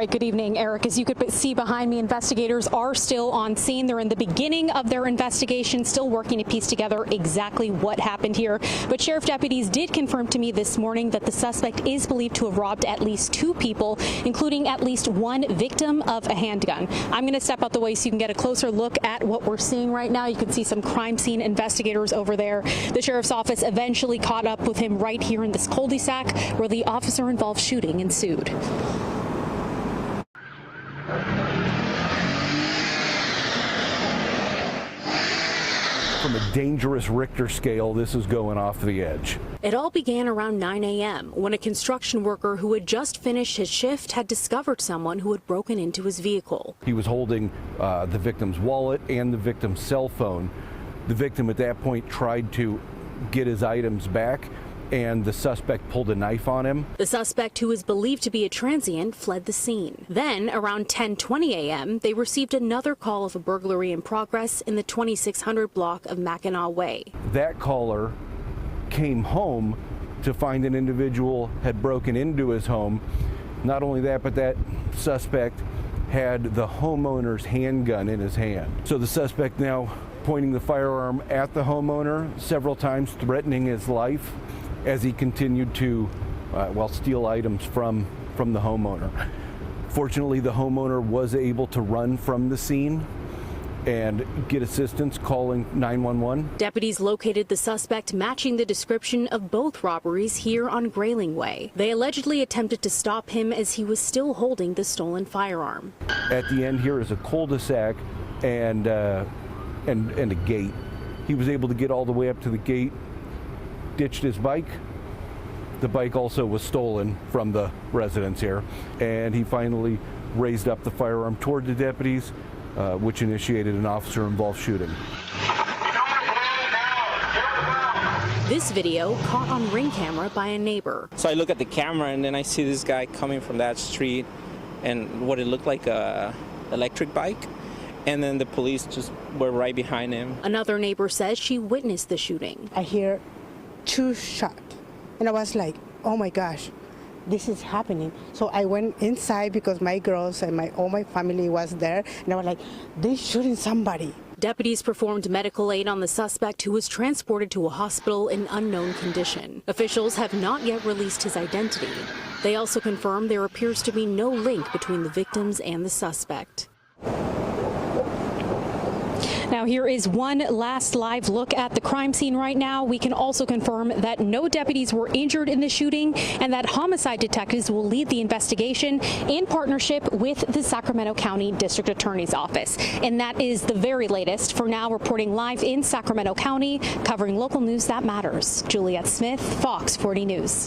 Right, good evening, Eric. As you could see behind me, investigators are still on scene. They're in the beginning of their investigation, still working to piece together exactly what happened here. But sheriff deputies did confirm to me this morning that the suspect is believed to have robbed at least 2 people, including at least 1 victim of a handgun. I'm going to step out the way so you can get a closer look at what we're seeing right now. You can see some crime scene investigators over there. The sheriff's office eventually caught up with him right here in this cul-de-sac where the officer-involved shooting ensued. From a dangerous Richter scale, this is going off the edge. It all began around 9 a.m. when a construction worker who had just finished his shift had discovered someone who had broken into his vehicle. He was holding the victim's wallet and the victim's cell phone. The victim at that point tried to get his items back, and the suspect pulled a knife on him. The suspect, who is believed to be a transient, fled the scene. Then, around 10:20 a.m., they received another call of a burglary in progress in the 2600 block of Mackinac Way. That caller came home to find an individual had broken into his home. Not only that, but that suspect had the homeowner's handgun in his hand. So the suspect now pointing the firearm at the homeowner several times, threatening his life as he continued to steal items from the homeowner. Fortunately, the homeowner was able to run from the scene and get assistance, calling 911. Deputies located the suspect matching the description of both robberies here on Grayling Way. They allegedly attempted to stop him as he was still holding the stolen firearm. At the end here is a cul-de-sac and a gate. He was able to get all the way up to the gate, ditched his bike. The bike also was stolen from the residence here, and he finally raised up the firearm toward the deputies, which initiated an officer-involved shooting. This video caught on Ring camera by a neighbor. So I look at the camera and then I see this guy coming from that street and what it looked like a electric bike. And then the police just were right behind him. Another neighbor says she witnessed the shooting. I hear 2 shots, and I was like, oh my gosh, this is happening. So I went inside because my girls and all my family was there, and I was like, they're shooting somebody. Deputies performed medical aid on the suspect, who was transported to a hospital in unknown condition. Officials have not yet released his identity. They also confirmed there appears to be no link between the victims and the suspect. Now, here is one last live look at the crime scene right now. We can also confirm that no deputies were injured in the shooting and that homicide detectives will lead the investigation in partnership with the Sacramento County District Attorney's Office. And that is the very latest. For now, reporting live in Sacramento County, covering local news that matters. Juliette Smith, Fox 40 News.